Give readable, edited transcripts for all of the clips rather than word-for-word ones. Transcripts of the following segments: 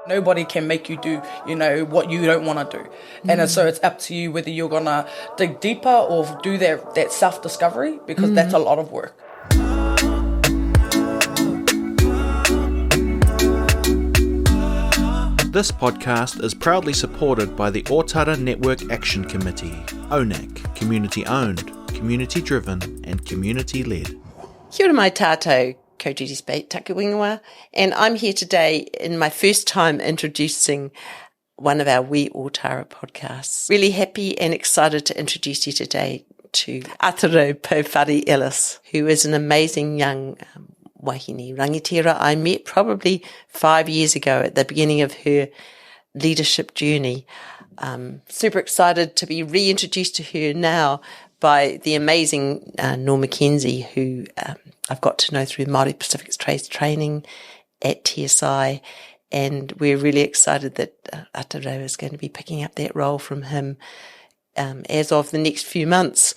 Nobody can make you do, what you don't want to do. And so it's up to you whether you're going to dig deeper or do that self-discovery, because that's a lot of work. This podcast is proudly supported by the Ōtara Network Action Committee, ONAC, community-owned, community-driven and community-led. Kia ora mai tātou, ko Judy Spate Takiwingawa, and I'm here today in my first time introducing one of our Ōtara podcasts. Really happy and excited to introduce you today to Atarau Pouwhare Ellis, who is an amazing young wahine rangatira I met probably 5 years ago at the beginning of her leadership journey. Super excited to be reintroduced to her now by the amazing Norma Mackenzie, who I've got to know through Māori Pacific Trades training at TSI, and we're really excited that Atarau is going to be picking up that role from him as of the next few months.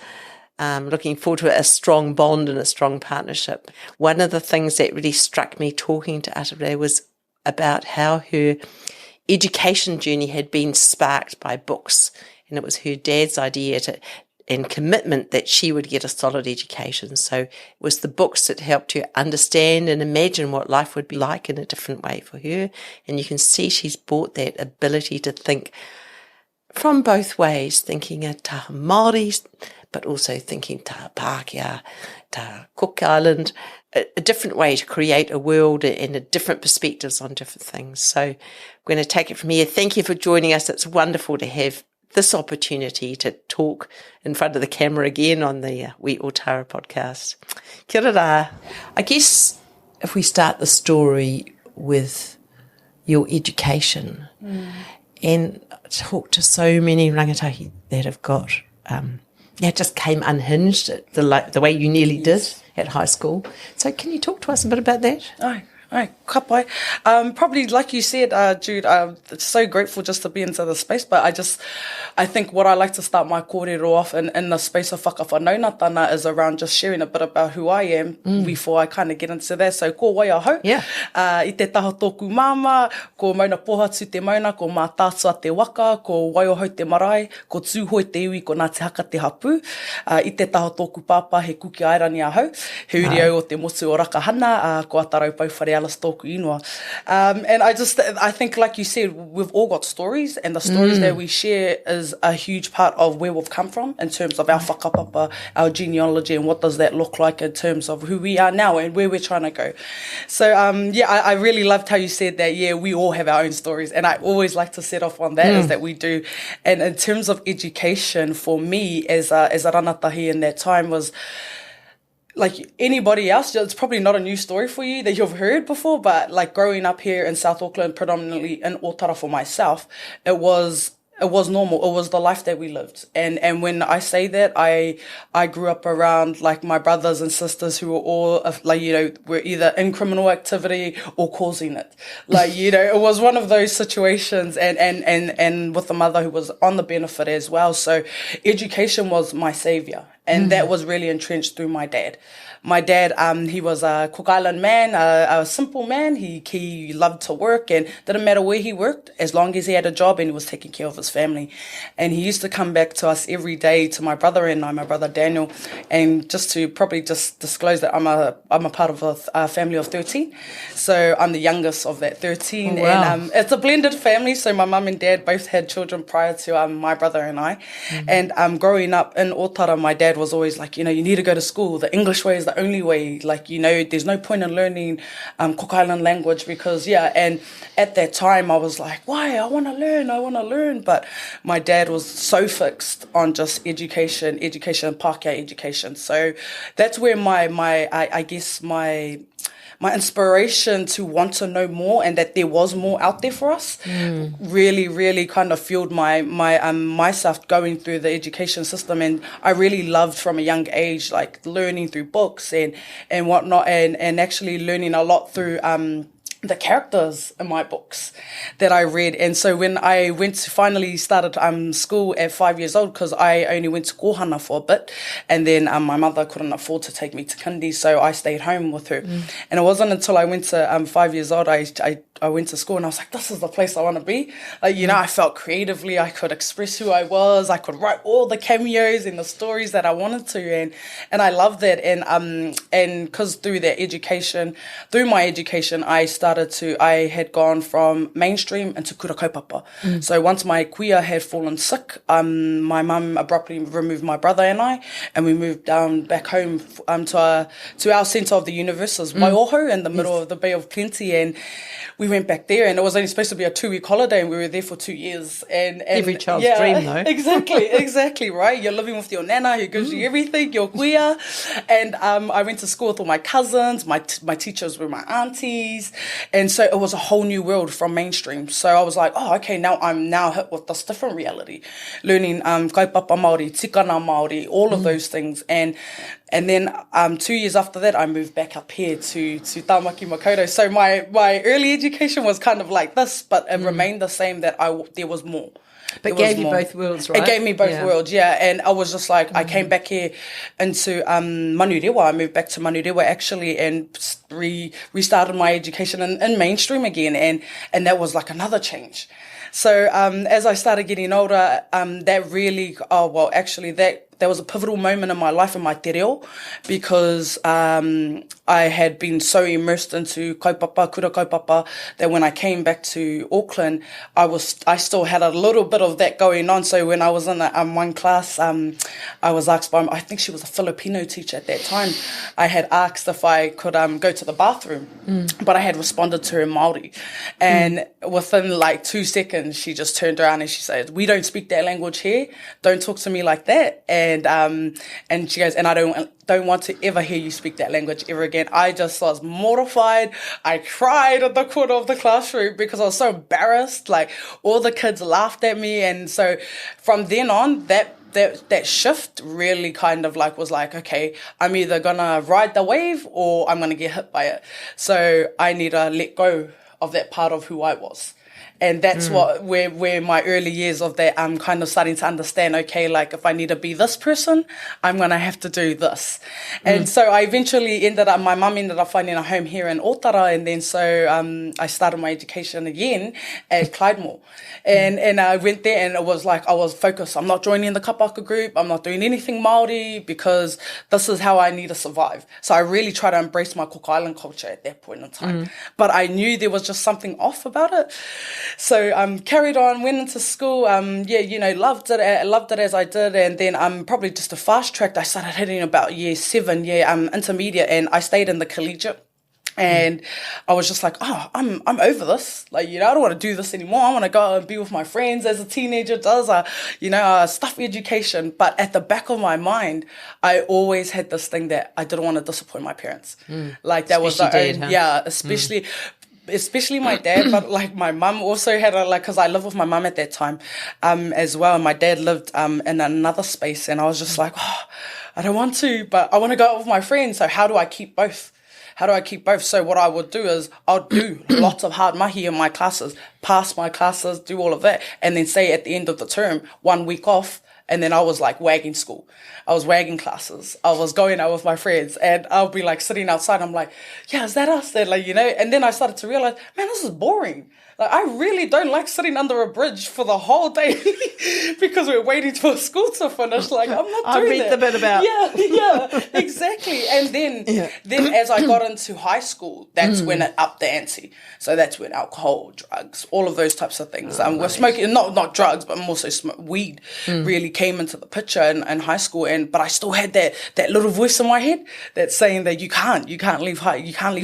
Looking forward to a strong bond and a strong partnership. One of the things that really struck me talking to Atarau was about how her education journey had been sparked by books, and it was her dad's idea and commitment that she would get a solid education. So it was the books that helped her understand and imagine what life would be like in a different way for her. And you can see she's brought that ability to think from both ways, thinking a taha Māori, but also thinking taha Pākehā, taha Cook Island, a different way to create a world and a different perspectives on different things. So I'm going to take it from here. Thank you for joining us. It's wonderful to have this opportunity to talk in front of the camera again on the Ōtara podcast. Kia ora. I guess if we start the story with your education and talk to so many rangatahi that have got, just came unhinged the way you nearly did at high school. So can you talk to us a bit about that? Aye, ka pai. Probably like you said, Jude, so grateful just to be into the space, but I think what I like to start my kōrero off in the space of whakawhanaunatana is around just sharing a bit about who I am before I kind of get into that. So ko Waiōhau, I te taha tōku māma, ko mauna pohatu te mauna, ko mā tātua te waka, ko Waiōhau te marae, ko Tūhoe te iwi, ko Ngā te haka te hāpu, I te taha tōku pāpā he kuki airani ahau, he uri au o te motu o Rakahana, ko Atarau Pouwhare Ellis tōku ingoa. And I think, like you said, we've all got stories, and the stories that we share is a huge part of where we've come from in terms of our whakapapa, our genealogy, and what does that look like in terms of who we are now and where we're trying to go. So, I really loved how you said that, we all have our own stories, and I always like to set off on that, is that we do. And in terms of education, for me, as a ranatahi in that time was, like anybody else, it's probably not a new story for you that you've heard before, but like growing up here in South Auckland, predominantly in Ōtara for myself, it was normal. It was the life that we lived. And when I say that, I grew up around like my brothers and sisters who were all were either in criminal activity or causing it. It was one of those situations, and with a mother who was on the benefit as well. So education was my savior. And that was really entrenched through my dad. My dad, he was a Cook Island man, a simple man. He loved to work, and didn't matter where he worked, as long as he had a job and he was taking care of his family. And he used to come back to us every day, to my brother and I, my brother Daniel, and just to probably just disclose that I'm a part of a family of 13. So I'm the youngest of that 13. Oh, wow. And it's a blended family. So my mum and dad both had children prior to my brother and I. And growing up in Ōtara, my dad was always like, you need to go to school. The English way is the only way. There's no point in learning Cook Island language because, and at that time I was like, why? I want to learn. But my dad was so fixed on just education, Pākehā education. So that's where my inspiration to want to know more and that there was more out there for us really, really kind of fueled myself going through the education system. And I really loved from a young age, like learning through books and whatnot, and actually learning a lot through the characters in my books that I read. And so when I finally started school at 5 years old, because I only went to kohana for a bit, and then my mother couldn't afford to take me to kindy, so I stayed home with her. And it wasn't until I went to 5 years old, I went to school and I was like, this is the place I want to be. Like, you know, I felt creatively, I could express who I was, I could write all the cameos and the stories that I wanted to, and I loved that. And because through my education, I had gone from mainstream into kura kaupapa. So once my kuia had fallen sick, my mum abruptly removed my brother and we moved down back home to our centre of the universe, Waiōhau, in the middle of the Bay of Plenty, and we went back there, and it was only supposed to be a 2-week holiday, and we were there for 2 years. And every child's dream, though. Exactly, right? You're living with your nana who gives you everything, your kuia. And I went to school with all my cousins. My teachers were my aunties, and so it was a whole new world from mainstream. So I was like, oh, okay, now I'm hit with this different reality, learning kaupapa Māori, tikana Māori, all of those things. And then 2 years after that, I moved back up here to Tāmaki Makaurau. So my early education was kind of like this, but it remained the same, that there was more. But it gave you both worlds, right? It gave me both worlds, yeah. And I was just like, I came back here into Manurewa. I moved back to Manurewa, actually, and restarted my education in mainstream again. And that was like another change. So as I started getting older, that really, that was a pivotal moment in my life, in my te reo, because I had been so immersed into kaupapa, kura kaupapa, that when I came back to Auckland, I still had a little bit of that going on. So when I was in one class, I was asked by, I think she was a Filipino teacher at that time, I had asked if I could go to the bathroom, but I had responded to her in Māori. And within like 2 seconds, she just turned around and she said, we don't speak that language here. Don't talk to me like that. And she goes, and I don't want to ever hear you speak that language ever again. I just was mortified. I cried at the corner of the classroom because I was so embarrassed. Like, all the kids laughed at me. And so from then on, that shift really kind of like was like, okay, I'm either gonna ride the wave or I'm gonna get hit by it. So I need to let go of that part of who I was. And that's where my early years of that, I'm kind of starting to understand, okay, like if I need to be this person, I'm going to have to do this. And so I eventually my mum ended up finding a home here in Ōtara. And then so I started my education again at Clydemore. And I went there and it was like, I was focused. I'm not joining the kapaka group. I'm not doing anything Māori because this is how I need to survive. So I really tried to embrace my Cook Island culture at that point in time. But I knew there was just something off about it. So carried on, went into school, loved it as I did. And then probably just a fast tracked, I started hitting about year 7, intermediate, and I stayed in the collegiate. And I was just like, oh, I'm over this. Like, I don't want to do this anymore. I want to go out and be with my friends as a teenager does, stuff education. But at the back of my mind, I always had this thing that I didn't want to disappoint my parents. Like that especially was especially my dad, but like my mum also had because I lived with my mum at that time as well. And my dad lived in another space, and I was just like, oh, I don't want to, but I want to go out with my friends. So how do I keep both? So what I would do is I'll do lots of hard mahi in my classes, pass my classes, do all of that, and then say at the end of the term, 1 week off. And then I was like wagging school. I was wagging classes. I was going out with my friends, and I'll be like sitting outside. I'm like, yeah, is that us? Then and then I started to realize, man, this is boring. Like, I really don't like sitting under a bridge for the whole day because we're waiting for school to finish. Like, I'm not doing that. I read the bit about. Yeah, exactly. And then as I got into high school, that's when it upped the ante. So that's when alcohol, drugs, all of those types of things. We're smoking, not drugs, but more so weed really came into the picture in high school. But I still had that little voice in my head that's saying that you can't leave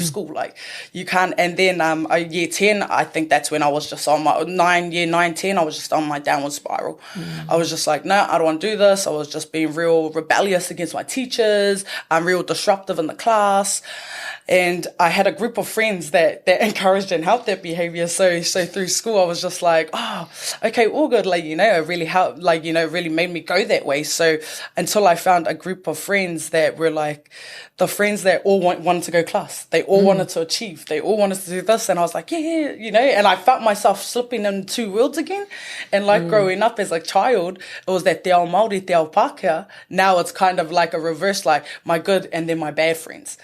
school. Like, you can't. And then year 10, I think that's when I was just on my 9, 10, I was just on my downward spiral. I was just like, no, I don't want to do this. I was just being real rebellious against my teachers. I'm real disruptive in the class. And I had a group of friends that encouraged and helped that behavior. So through school, I was just like, oh, okay, all good. Like, it really helped, really made made me go that way. So until I found a group of friends that were like the friends that all wanted to go class. They all wanted to achieve. They all wanted to do this. And I was like, yeah, you know, and I felt myself slipping in two worlds again. And like growing up as a child, it was that te ao Māori, te ao Pākehā. Now it's kind of like a reverse, like my good and then my bad friends.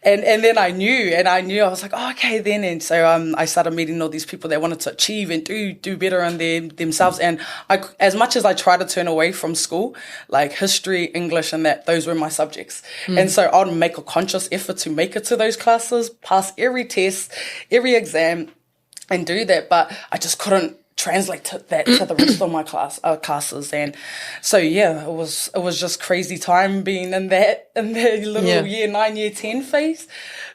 And then I knew, I was like, oh, okay, then. And so I started meeting all these people that wanted to achieve and do better in themselves. And as much as I tried to turn away from school, like history, English, and those were my subjects. And so I'd make a conscious effort to make it to those classes, pass every test, every exam, and do that. But I just couldn't translate that to the rest of my classes. And so yeah, it was just crazy time being in that little year 9, year 10 phase.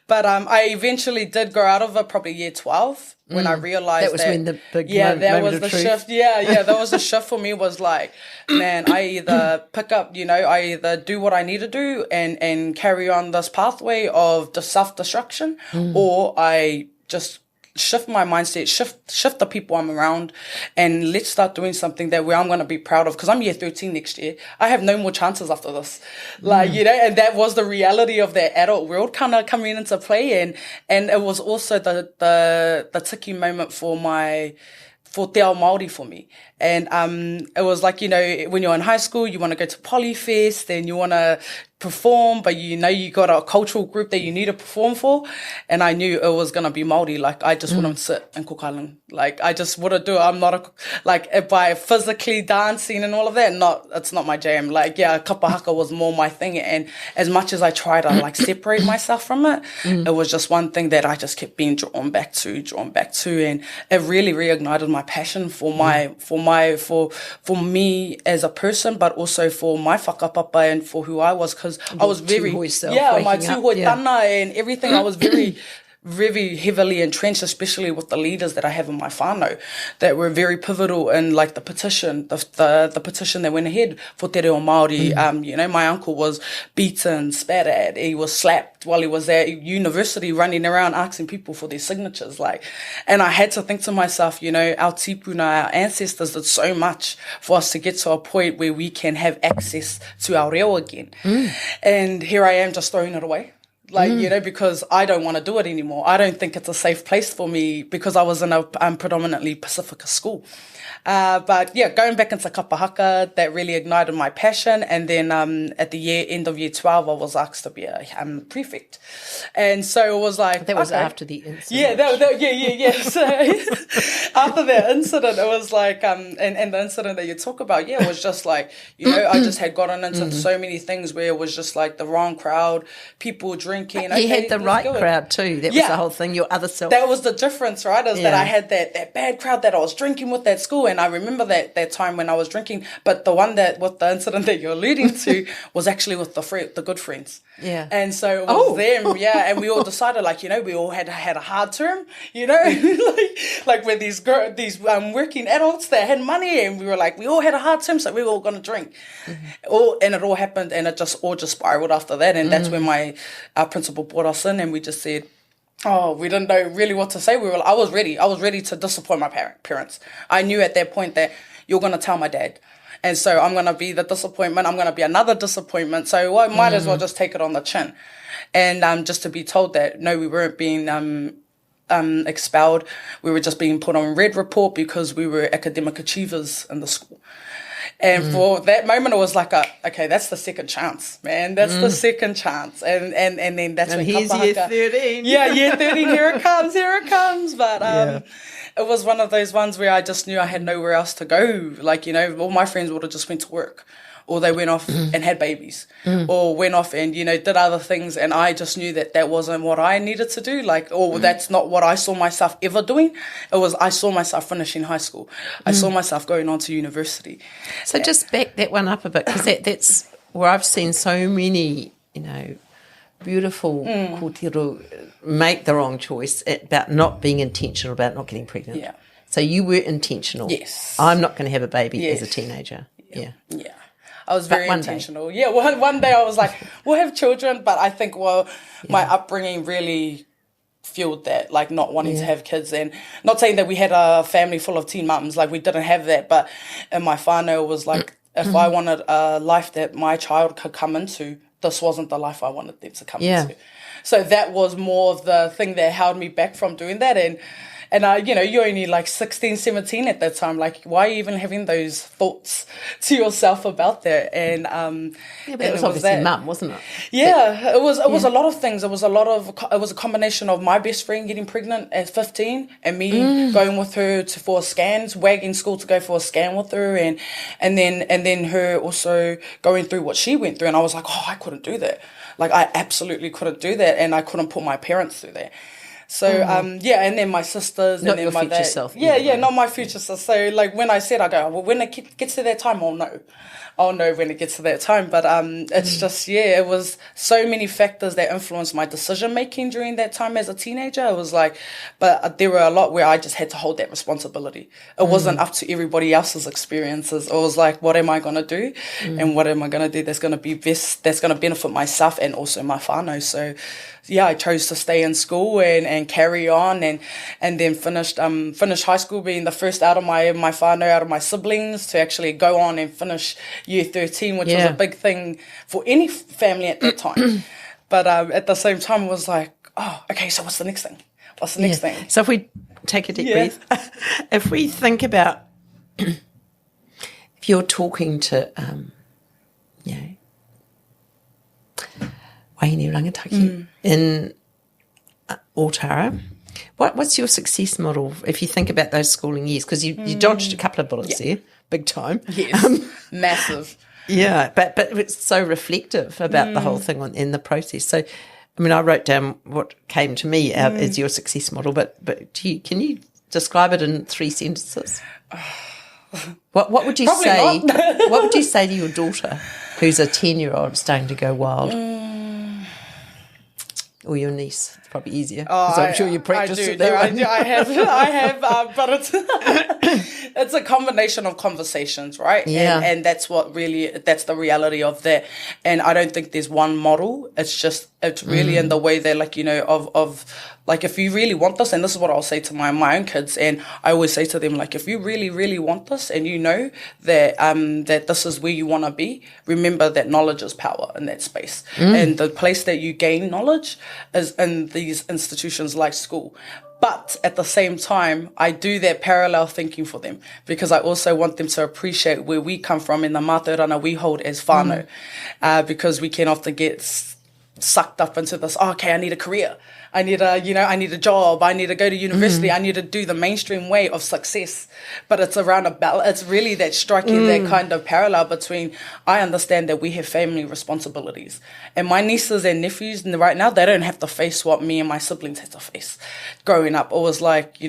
But I eventually did grow out of it probably year 12 when I realized that was when the big that was moment the of truth. shift. That was the shift for me. Was like, man, I either pick up, I either do what I need to do and carry on this pathway of the self-destruction, or I just shift my mindset, shift the people I'm around, and let's start doing something where I'm going to be proud of, because I'm year 13 next year. I have no more chances after this. And that was the reality of that adult world kind of coming into play. And it was also the ticky moment for te ao Māori for me. And it was like, when you're in high school, you want to go to Polyfest and you want to perform, but you got a cultural group that you need to perform for. And I knew it was going to be Māori. Like, I just wouldn't sit in Kokailang. Like, I just wouldn't do it. I'm not by physically dancing and all of that, it's not my jam. Like, yeah, kapa haka was more my thing. And as much as I tried to separate myself from it, it was just one thing that I just kept being drawn back to. And it really reignited my passion for me as a person, but also for my whakapapa and for who I was, because I was very, my tūhoe tana and everything. I was very, very heavily entrenched, especially with the leaders that I have in my whānau that were very pivotal in like the petition, the petition that went ahead for te reo Māori. My uncle was beaten, spat at, he was slapped while he was at university running around asking people for their signatures. And I had to think to myself, our tipuna, our ancestors did so much for us to get to a point where we can have access to our reo again. And here I am just throwing it away. Because I don't want to do it anymore. I don't think it's a safe place for me, because I was in a predominantly Pacifica school. But yeah, going back into kapa haka, that really ignited my passion. And then at the end of year 12, I was asked to be a prefect. And so it was like... That was after the incident. Yeah. So after that incident, it was like... and the incident that you talk about, it was just like, I just had gotten into so many things where it was just like the wrong crowd, people drinking. You had the right crowd too. That was the whole thing, your other self. That was the difference, right? Is that I had that bad crowd that I was drinking with at school. And I remember that time when I was drinking, but the one with the incident that you're alluding to was actually with the good friends. Yeah. And so it was them, and we all decided, we all had a hard term, like with these working adults that had money, and we were like, we all had a hard term, so we were all going to drink. And it all happened, and it just spiraled after that. And that's when our principal brought us in, and we just said, we didn't know really what to say. I was ready to disappoint my parents. I knew at that point that you're going to tell my dad. And so I'm going to be the disappointment. I'm going to be another disappointment. So I might as well just take it on the chin. And just to be told that, no, we weren't being expelled. We were just being put on red report because we were academic achievers in the school. And for that moment, it was like, okay, that's the second chance, man. That's the second chance. And then that's when here's year 13. Yeah, year 13, here it comes. But it was one of those ones where I just knew I had nowhere else to go. All my friends would have just went to work, or they went off and had babies, or went off and, did other things. And I just knew that wasn't what I needed to do. That's not what I saw myself ever doing. I saw myself finishing high school. I saw myself going on to university. So just back that one up a bit, because that's where I've seen so many, beautiful kōtiro make the wrong choice about not being intentional, about not getting pregnant. Yeah. So you were intentional. Yes. I'm not going to have a baby as a teenager. Yeah. I was very intentional. Yeah, one day I was like, we'll have children, but I think, my upbringing really fueled that, not wanting to have kids. And not saying that we had a family full of teen mums, we didn't have that, but in my whānau, it was like If I wanted a life that my child could come into, this wasn't the life I wanted them to come into. So that was more of the thing that held me back from doing that. And you know, you're only like 16, 17 at that time. Like, why are you even having those thoughts to yourself about that? And but it was obviously mum, wasn't it? Yeah, it was a lot of things. It was a combination of my best friend getting pregnant at 15 and me going with her for scans, wagging school to go for a scan with her, and then her also going through what she went through. And I was like, oh, I couldn't do that. Like, I absolutely couldn't do that, and I couldn't put my parents through that. So, and then my sisters. Not and then your my future dad. self. Yeah, not my future self. So, like, when I said, I go, well, when it gets to that time, I'll know. I'll know when it gets to that time. But it's just, it was so many factors that influenced my decision-making during that time as a teenager. It was like, but there were a lot where I just had to hold that responsibility. It wasn't up to everybody else's experiences. It was like, what am I going to do? And what am I going to do that's going to be best, that's going to benefit myself and also my whānau. So, yeah, I chose to stay in school and carry on and then finished high school, being the first out of my whānau, out of my siblings, to actually go on and finish year 13, which was a big thing for any family at that time. But at the same time, it was like, oh, okay, so what's the next thing? What's the next thing? So if we take a deep breath, if we think about, if you're talking to, Waiini Rangataki in Ōtara, what's your success model if you think about those schooling years? Because you dodged a couple of bullets there, big time. Yes, massive. Yeah, but it's so reflective about the whole thing in the process. So, I mean, I wrote down what came to me out as your success model, but can you describe it in 3 sentences? What would you say? What would you say to your daughter, who's a 10-year-old starting to go wild? Or your niece? It's probably easier. Oh, I'm sure you practiced it there. I have, but it's a combination of conversations, right? Yeah. And that's that's the reality of that. And I don't think there's one model. It's really in the way that, like, you know, of like, if you really want this, and this is what I'll say to my own kids, and I always say to them, like, if you really, really want this, and you know that that this is where you want to be, remember that knowledge is power in that space. And the place that you gain knowledge is in these institutions like school. But at the same time, I do that parallel thinking for them, because I also want them to appreciate where we come from in the mātauranga we hold as whānau, because we can often get sucked up into this, okay, I need a career. I need a job. I need to go to university. I need to do the mainstream way of success. But it's around a balance. It's really that striking that kind of parallel between, I understand that we have family responsibilities. And my nieces and nephews right now, they don't have to face what me and my siblings had to face. Growing up, it was like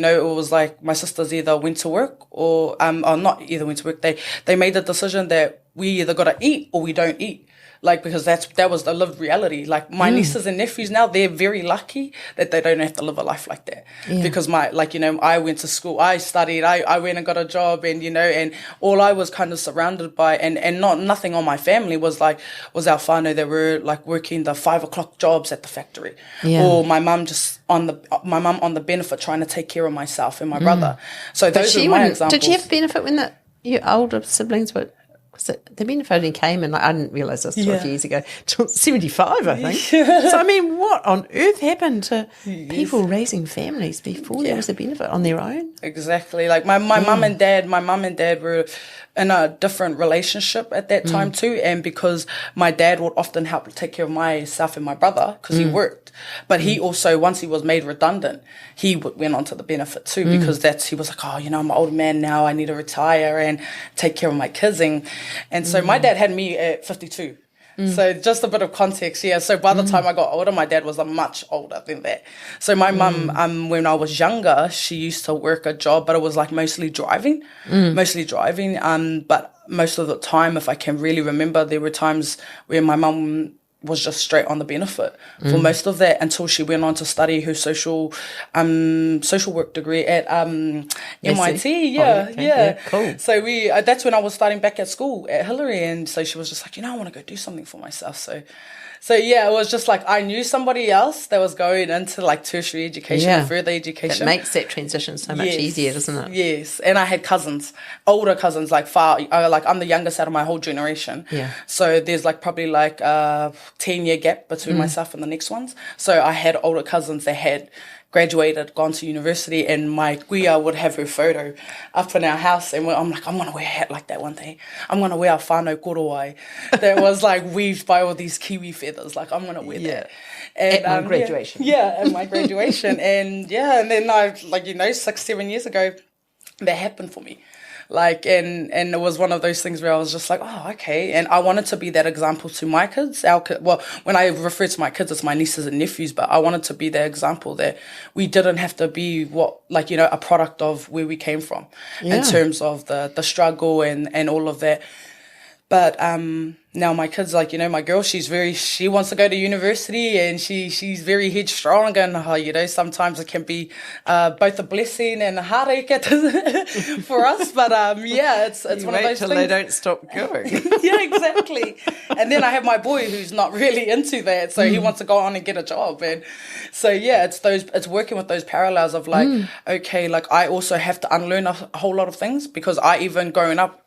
my sisters either went to work or not either went to work. They made the decision that we either got to eat or we don't eat. Like, because that was the lived reality. Like, my nieces and nephews now, they're very lucky that they don't have to live a life like that. Yeah. Because I went to school, I studied, I went and got a job, and, and all I was kind of surrounded by, and nothing on my family was our whānau that were like working the 5 o'clock jobs at the factory. Yeah. Or my mum on the benefit trying to take care of myself and my brother. So those are my examples. Did she have benefit when your older siblings were... The benefit only came in, I didn't realise this 12 years ago, till 75, I think. Yeah. So, I mean, what on earth happened to people raising families before there was a benefit on their own? Exactly. Like, my mum and dad were in a different relationship at that time too, and because my dad would often help take care of myself and my brother because he worked, but he also, once he was made redundant, he went on to the benefit too, because he was like, I'm an older man now, I need to retire and take care of my kids, and so my dad had me at 52. So just a bit of context, So by the time I got older, my dad was much older than that. So my mum, when I was younger, she used to work a job, but it was like mostly driving. But most of the time, if I can really remember, there were times where my mum was just straight on the benefit for most of that, until she went on to study her social work degree at MIT, yeah, okay. yeah. Cool. So that's when I was starting back at school at Hillary, and so she was just like, I want to go do something for myself. So yeah, it was just like I knew somebody else that was going into like tertiary education and further education. That makes that transition so much easier, doesn't it? Yes, and I had cousins, older cousins, like I'm the youngest out of my whole generation. Yeah. So there's like probably like a 10-year gap between myself and the next ones. So I had older cousins that had graduated, gone to university, and my Kuia would have her photo up in our house, and I'm like, I'm going to wear a hat like that one day. I'm going to wear a whānau Kōroua that was like weaved by all these kiwi feathers. Like, I'm going to wear that. And, at my graduation. Yeah, at my graduation. and then 6-7 years ago, that happened for me. Like, and it was one of those things where I was just like, oh, okay. And I wanted to be that example to my kids. When I refer to my kids, it's my nieces and nephews, but I wanted to be that example that we didn't have to be a product of where we came from in terms of the struggle and all of that. But now my kids, my girl, she wants to go to university, and she's very headstrong, and sometimes it can be both a blessing and a heartache for us. But it's one of those till things. They don't stop going. Yeah, exactly. And then I have my boy who's not really into that, so he wants to go on and get a job, and so it's working with those parallels of okay, like I also have to unlearn a whole lot of things, because I even growing up,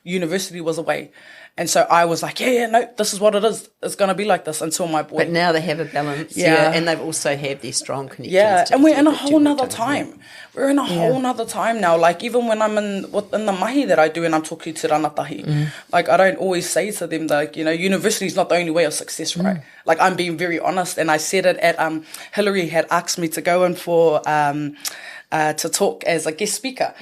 university was a way. And so I was like, no, this is what it is. It's going to be like this until my boy. But now they have a balance. Yeah. And they've also have these strong connections. Yeah, and we're in a whole nother time. We're in a whole nother time now. Like, even when I'm in the mahi that I do and I'm talking to rangatahi, like, I don't always say to them, like, university is not the only way of success, right? Like, I'm being very honest. And I said it at, Hillary had asked me to go in for, to talk as a guest speaker.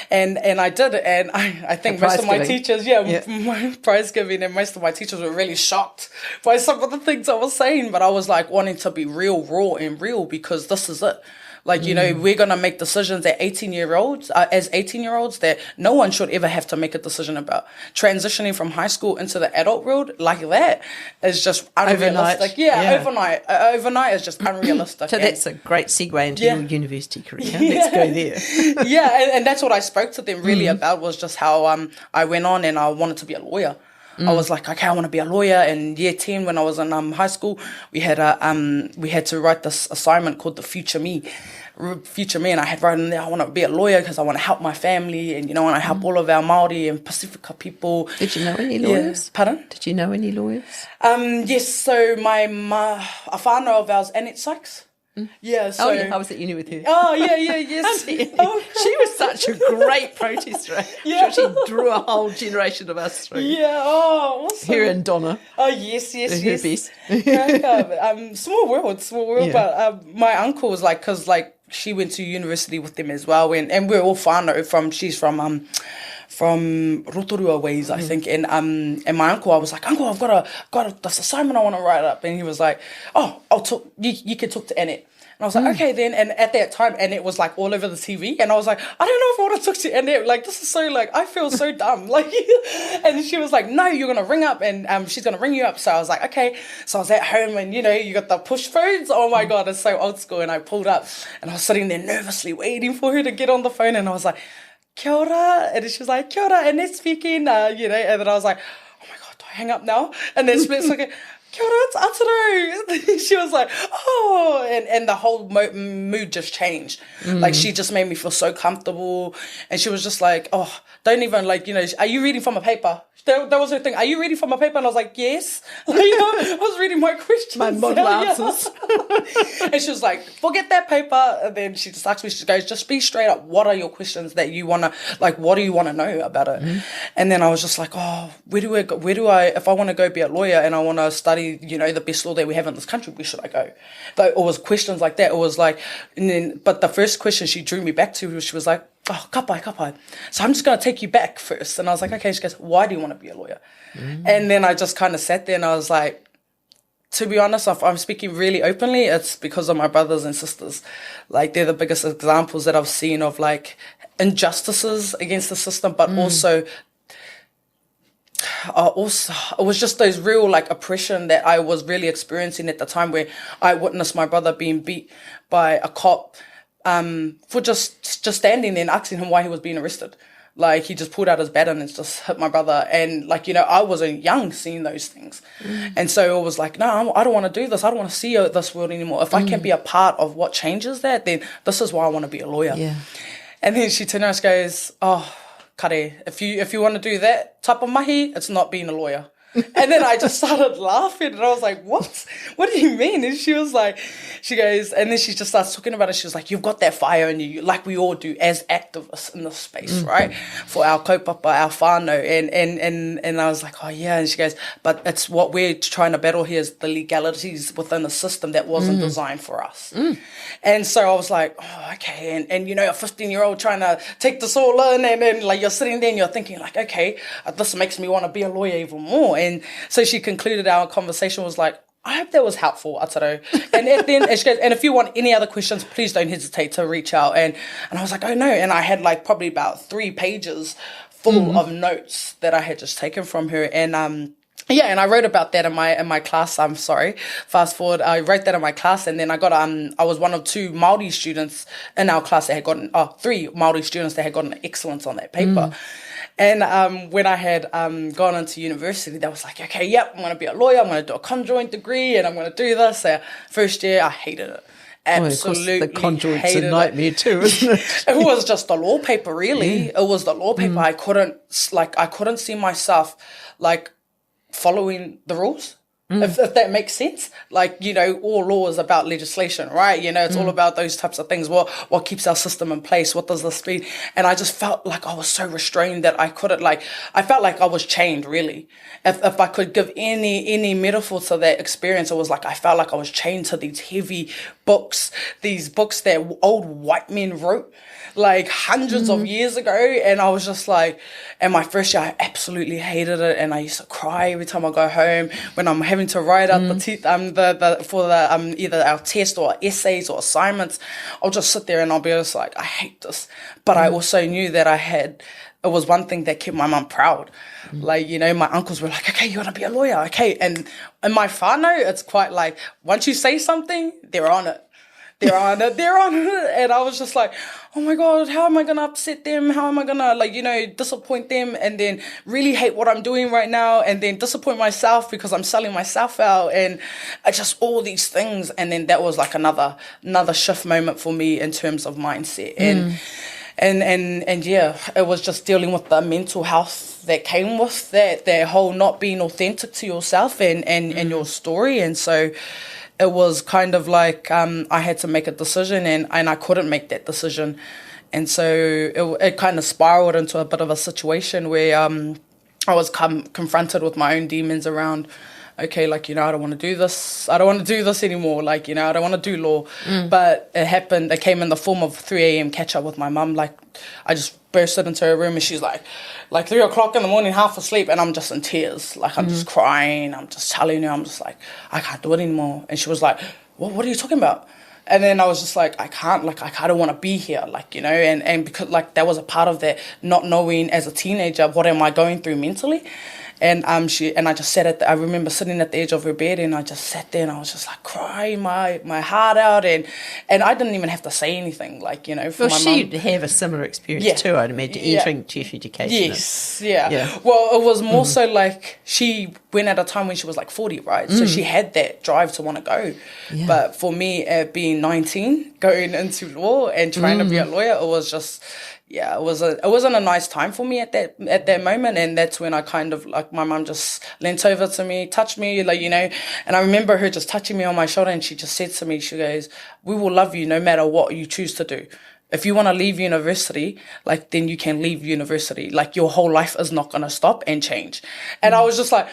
And I did it, and I think most of my teachers, my prize giving, and most of my teachers were really shocked by some of the things I was saying, but I was like wanting to be real, raw and real, because this is it. Like, we're going to make decisions at 18-year-olds, as 18-year-olds, that no one should ever have to make a decision about. Transitioning from high school into the adult world like that is just unrealistic. Overnight. Overnight is just unrealistic. So that's a great segue into your university career. Let's go there. And that's what I spoke to them really about, was just how I went on and I wanted to be a lawyer. I was like, okay, I want to be a lawyer. And year 10, when I was in high school, we had to write this assignment called the Future Me, and I had written in there, I want to be a lawyer because I want to help my family, and I want to help all of our Māori and Pacifica people. Did you know any lawyers? Pardon? Did you know any lawyers? Yes. So a whānau of ours, Annette Sykes. Yeah, so... I was at uni with her. Oh, yes. She was such a great protester. Yeah. She drew a whole generation of us through. Yeah, awesome. Her and Donna. Oh, yes. Her best. Small world, but my uncle was like, because like she went to university with them as well, and we're all whānau she's from Rotorua ways, I think, and my uncle, I was like, Uncle, I've got this assignment I want to write up, and he was like, oh, I'll talk, you can talk to Annette. And I was like, okay then. And at that time, Annette was like all over the TV, and I was like, I don't know if I want to talk to Annette. Like, this is so like, I feel so dumb. Like, and she was like, no, you're gonna ring up, and she's gonna ring you up. So I was like, okay. So I was at home, and you got the push phones. Oh my god, it's so old school. And I pulled up, and I was sitting there nervously waiting for her to get on the phone, and I was like, kia ora. And she was like, kia ora, Annette speaking. And then I was like, oh my god, do I hang up now? And then Split's like, kia ora, it's Atarau. She was like, oh, and the whole mood just changed. Like, she just made me feel so comfortable, and she was just like, oh, don't even are you reading from a paper? That was her thing. Are you reading from a paper? And I was like, yes. I was reading my questions. My model answers. And she was like, forget that paper. And then she just asked me, she goes, just be straight up. What are your questions that you want to, what do you want to know about it? And then I was just like, oh, where do I, if I want to go be a lawyer and I want to study, the best law that we have in this country, where should I go? But it was questions like that. It was like, but the first question she drew me back to, she was like, oh, kapai. So I'm just going to take you back first. And I was like, okay. She goes, why do you want to be a lawyer? And then I just kind of sat there and I was like, to be honest, if I'm speaking really openly, it's because of my brothers and sisters. Like, they're the biggest examples that I've seen of like injustices against the system, but also it was just those real like oppression that I was really experiencing at the time, where I witnessed my brother being beat by a cop for just standing there and asking him why he was being arrested. Like, he just pulled out his baton and just hit my brother. And, like, you know, I wasn't young seeing those things. And so it was like, no, I don't want to do this. I don't want to see this world anymore. If I can be a part of what changes that, then this is why I want to be a lawyer. Yeah. And then she turned around and goes, oh, kare, if you want to do that type of mahi, it's not being a lawyer. And then I just started laughing, and I was like, what? What do you mean? And she was like, she goes, and then she just starts talking about it. She was like, you've got that fire in you, like we all do as activists in this space, right? For our kaupapa, our whānau. And I was like, oh yeah. And she goes, but it's what we're trying to battle here is the legalities within the system that wasn't designed for us. And so I was like, oh, okay. And you know, a 15-year-old trying to take this all in, and then like you're sitting there and you're thinking like, okay, this makes me want to be a lawyer even more. And so she concluded our conversation was like, I hope that was helpful, Atarau. And at the end, she goes, and if you want any other questions, please don't hesitate to reach out. And I was like, oh no. And I had like probably about 3 pages full of notes that I had just taken from her. And yeah, and I wrote about that in my class. I'm sorry. Fast forward, I wrote that in my class, and then I got I was one of 2 Māori students in our class that had gotten 3 Māori students that had gotten excellence on that paper. And when I had gone into university, they was like, okay, yep, I'm going to be a lawyer. I'm going to do a conjoint degree, and I'm going to do this. First year, I hated it. Absolutely, the conjoint's a nightmare too, isn't it? It was just the law paper, really. Yeah. It was the law paper. I couldn't see myself like following the rules. If that makes sense. Like, you know, all law is about legislation, right? You know, it's all about those types of things. What keeps our system in place? What does this mean? And I just felt like I was so restrained that I couldn't, like, I felt like I was chained, really. If I could give any metaphor to that experience, it was like I felt like I was chained to these heavy books, these books that old white men wrote, like hundreds of years ago. And I was just like, and my first year, I absolutely hated it. And I used to cry every time I go home when I'm having to write out either our test or essays or assignments. I'll just sit there and I'll be just like, I hate this. But I also knew that it was one thing that kept my mum proud. Like, you know, my uncles were like, okay, you want to be a lawyer? Okay. And in my whānau, it's quite like, once you say something, they're on it. They're on it. And I was just like, oh my God, how am I going to upset them? How am I going to, like, you know, disappoint them, and then really hate what I'm doing right now, and then disappoint myself because I'm selling myself out, and just all these things. And then that was like another shift moment for me in terms of mindset. And yeah, it was just dealing with the mental health that came with that whole not being authentic to yourself and your story. And so it was kind of like I had to make a decision, and I couldn't make that decision. And so it kind of spiraled into a bit of a situation where I was confronted with my own demons around, okay, like, you know, I don't want to do this. I don't want to do this anymore. Like, you know, I don't want to do law. But it came in the form of 3 a.m. catch up with my mum. Like, I just bursted into her room, and she's like 3 o'clock in the morning, half asleep, and I'm just in tears. Like, I'm just crying. I'm just telling her, I'm just like, I can't do it anymore. And she was like, what are you talking about? And then I was just like, I don't want to be here, like, you know, and because, like, that was a part of that not knowing as a teenager, what am I going through mentally? And I just sat I remember sitting at the edge of her bed, and I just sat there, and I was just like crying my heart out, and I didn't even have to say anything, like, you know. For well, she'd have a similar experience too, I'd imagine, entering tertiary education. Yes, yeah. Well, it was more so like she went at a time when she was like 40, right? So she had that drive to want to go. Yeah. But for me, being 19, going into law and trying to be a lawyer, it was just... Yeah, it wasn't a nice time for me at that moment. And that's when I kind of, like, my mum just leant over to me, touched me, like, you know, and I remember her just touching me on my shoulder, and she just said to me, she goes, we will love you no matter what you choose to do. If you want to leave university, like, then you can leave university. Like, your whole life is not going to stop and change. And I was just like,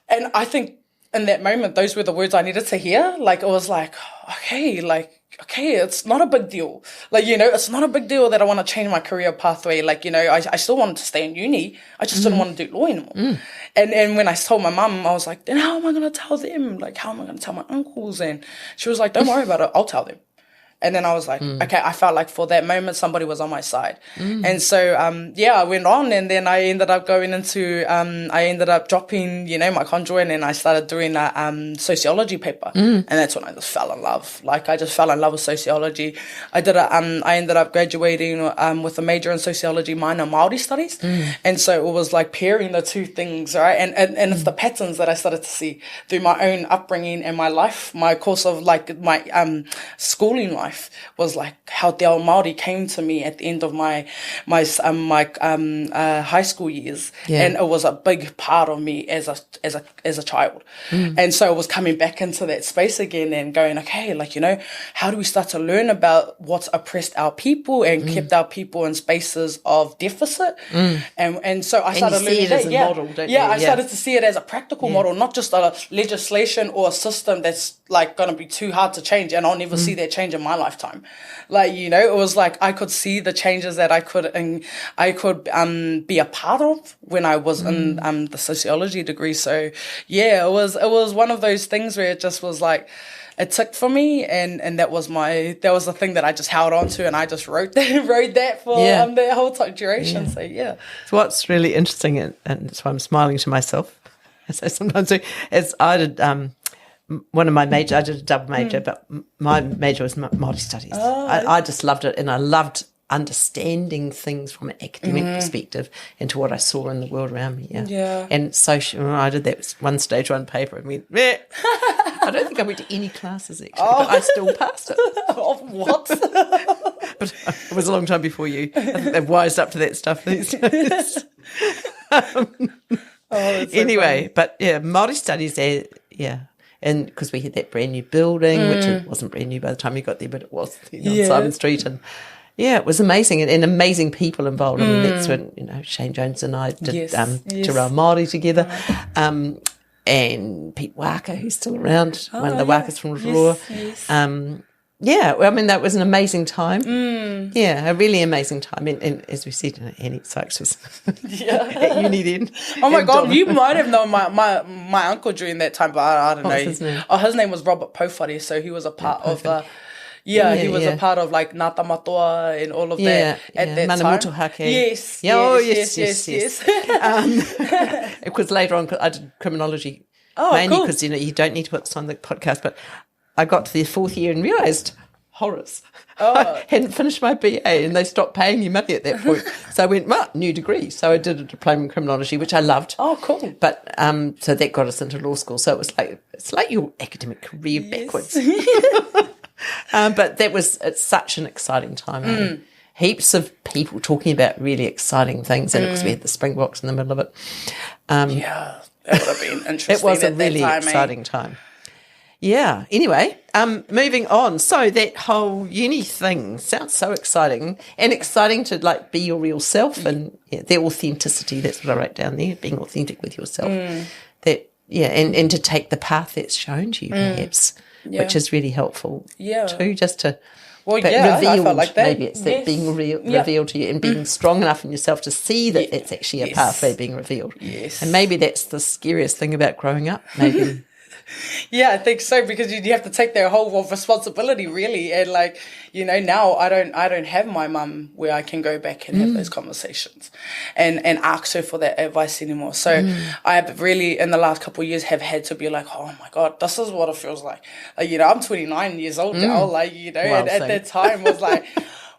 and I think in that moment, those were the words I needed to hear. Like, it was like, okay, it's not a big deal. Like, you know, it's not a big deal that I want to change my career pathway. Like, you know, I still wanted to stay in uni. I just didn't want to do law anymore. And when I told my mum, I was like, then how am I going to tell them? Like, how am I going to tell my uncles? And she was like, don't worry about it. I'll tell them. And then I was like, okay, I felt like for that moment, somebody was on my side. And so, I went on, and then I ended up going into, I ended up dropping, my conjoint, and I started doing a sociology paper. And that's when I just fell in love. Like, I just fell in love with sociology. I ended up graduating with a major in sociology, minor Māori studies. And so it was like pairing the two things, right? And it's the patterns that I started to see through my own upbringing and my life, my course of like my schooling life was like how Te Ao Māori came to me at the end of my high school years, and it was a big part of me as a child. And so it was coming back into that space again and going, okay, like, how do we start to learn about what's oppressed our people and kept our people in spaces of deficit? And so I started learning it as a model, don't you? I started to see it as a practical model, not just a legislation or a system that's like going to be too hard to change, and I'll never see that change in my lifetime. Like, it was like I could see the changes that I could be a part of when I was in the sociology degree. So it was one of those things where it just was like it ticked for me, and that was the thing that I just held on to, and I just wrote that for the whole duration. So So what's really interesting, and that's why I'm smiling to myself, as I sometimes do, is I did one of my majors, I did a double major, but my major was Māori studies. I just loved it, and I loved understanding things from an academic perspective into what I saw in the world around me. And social, I did that one stage one paper and went, meh. I don't think I went to any classes actually, but I still passed it. What? But it was a long time before you. I think they've wised up to that stuff these days. Anyway, but Māori studies, and because we had that brand new building, which it wasn't brand new by the time we got there, but it was on Simon Street, and it was amazing, and amazing people involved. I mean, that's when Shane Jones and I did Te Reo Māori together, and Pete Waka, who's still around, one of the Wakas from Rotorua. I mean, that was an amazing time. A really amazing time. And as we said, Annie Sykes was at uni then. Oh my God, you might have known my uncle during that time, but I don't know. What's his name? His name was Robert Pouwhare, so he was a part of he was a part of like Ngāta Matoa and all of that at that Mana time. Motuhake. Yes. Because later on, I did criminology, Oh, mainly cool. because you don't need to put this on the podcast, but I got to the fourth year and realised, horrors, I hadn't finished my BA and they stopped paying me money at that point. So I went, new degree. So I did a diploma in criminology, which I loved. Oh, cool. But so that got us into law school. So it was like, it's like your academic career backwards. But it's such an exciting time. Heaps of people talking about really exciting things, and because we had the Springboks in the middle of it. That would have been interesting. It was a at that really time, exciting time. Yeah. Anyway, moving on. So that whole uni thing sounds so exciting, and exciting to like be your real self and the authenticity. That's what I wrote down there, being authentic with yourself. And to take the path that's shown to you, perhaps, which is really helpful. Too, just to. Well, revealed, I felt like that. Maybe it's that being revealed to you and being strong enough in yourself to see that it's actually a pathway being revealed. Yes. And maybe that's the scariest thing about growing up, maybe. Yeah, I think so, because you have to take their whole responsibility, really. And like, now I don't have my mum where I can go back and have those conversations and ask her for that advice anymore. So I have really, in the last couple of years, have had to be like, oh my God, this is what it feels like. Like, I'm 29 years old now, like, and at that time was like,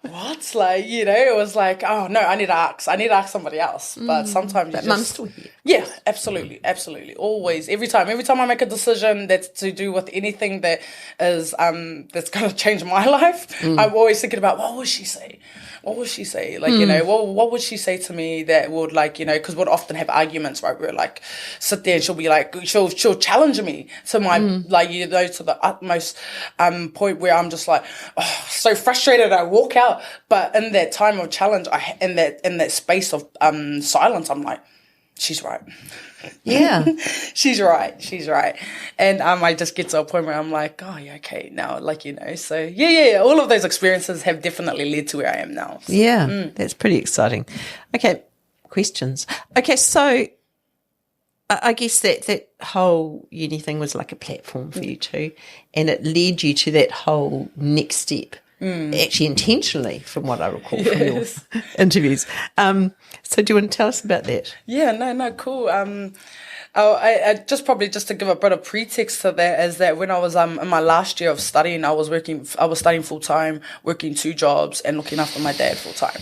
what? Like, it was like, oh no, I need to ask somebody else. But sometimes But mum's still here. Yeah, absolutely. Always. Every time I make a decision that's to do with anything that is that's gonna change my life, I'm always thinking about what would she say? What would she say? Like, what would she say to me that would, like, because we'd often have arguments, right? We're like, sit there and she'll be like, she'll challenge me to my, like, to the utmost point where I'm just like, so frustrated, I walk out. But in that time of challenge, in that space of silence, I'm like, she's right. Yeah. She's right. And I just get to a point where I'm like, oh yeah, okay, now, like, so yeah, all of those experiences have definitely led to where I am now. So. Yeah, that's pretty exciting. Okay, questions. Okay, so I guess that whole uni thing was like a platform for you too, and it led you to that whole next step actually intentionally, from what I recall from your interviews. So do you want to tell us about that? Yeah, no, cool. I just probably just to give a bit of pretext to that is that when I was in my last year of studying, I was studying full time, working 2 jobs, and looking after my dad full time.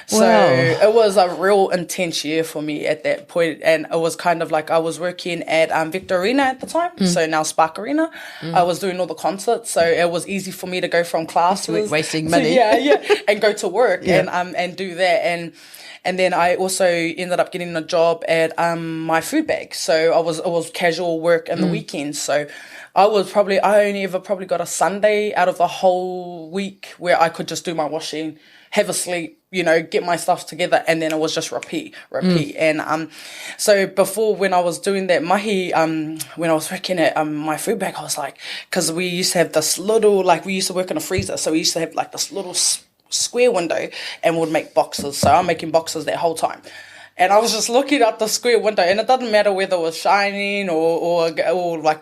So it was a real intense year for me at that point, and it was kind of like I was working at Victor Arena at the time, so now Spark Arena. I was doing all the concerts, so it was easy for me to go from classes, wasting money, and go to work and do that, and then I also ended up getting a job at my food bag. So it was casual work in the weekends. So I only ever probably got a Sunday out of the whole week where I could just do my washing, have a sleep, get my stuff together, and then it was just repeat. And so before, when I was doing that mahi, when I was working at my food bag, I was like, because we used to have this little, we used to work in a freezer, so we used to have this little square window, and would make boxes. So I'm making boxes that whole time. And I was just looking out the square window, and it doesn't matter whether it was shining or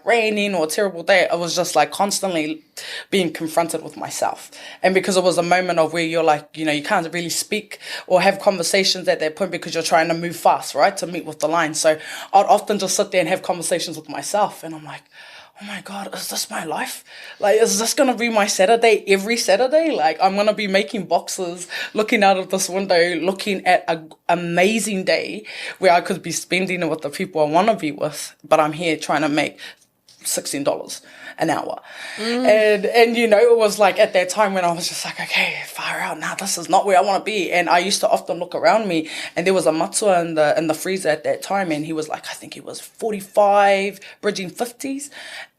raining or a terrible day. I was just constantly being confronted with myself. And because it was a moment of where you're you can't really speak or have conversations at that point because you're trying to move fast, right, to meet with the line. So I'd often just sit there and have conversations with myself, and I'm like, oh my God, is this my life? Is this going to be my Saturday every Saturday? I'm going to be making boxes, looking out of this window, looking at an amazing day where I could be spending it with the people I want to be with, but I'm here trying to make $16 an hour. And it was at that time when I was just okay, far out, nah, this is not where I want to be. And I used to often look around me, and there was a matua in the freezer at that time, and he was I think he was 45, bridging 50s,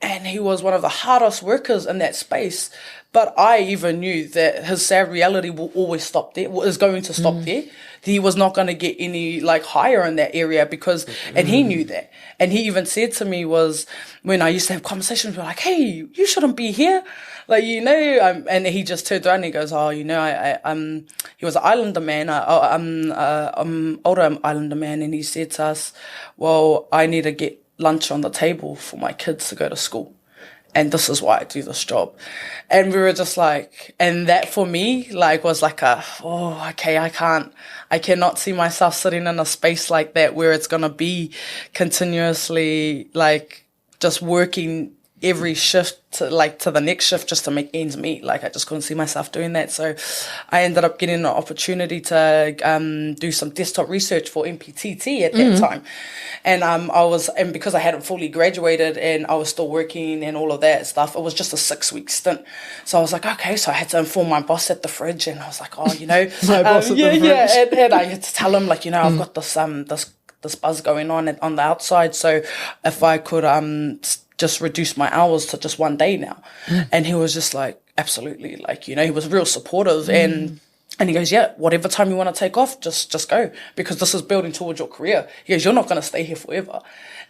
and he was one of the hardest workers in that space. But I even knew that his sad reality will always stop there, is going to stop there. He was not going to get any higher in that area because, and he knew that. And he even said to me was, when I used to have conversations, we're hey, you shouldn't be here. And he just turned around and he goes, he was an islander man, older islander man. And he said to us, well, I need to get lunch on the table for my kids to go to school. And this is why I do this job. And we were just and that for me, was okay, I cannot see myself sitting in a space like that where it's going to be continuously, just working every shift to the next shift just to make ends meet. I just couldn't see myself doing that. So I ended up getting an opportunity to do some desktop research for MPTT at that time. And because I hadn't fully graduated and I was still working and all of that stuff, it was just a 6-week stint. So I was okay, so I had to inform my boss at the fridge, and I was my boss at the fridge. And I had to tell him I've got this buzz going on the outside, so if I could just reduce my hours to just 1 day now. And he was just absolutely, he was real supportive. And he goes, yeah, whatever time you want to take off, just go, because this is building towards your career. He goes, you're not going to stay here forever.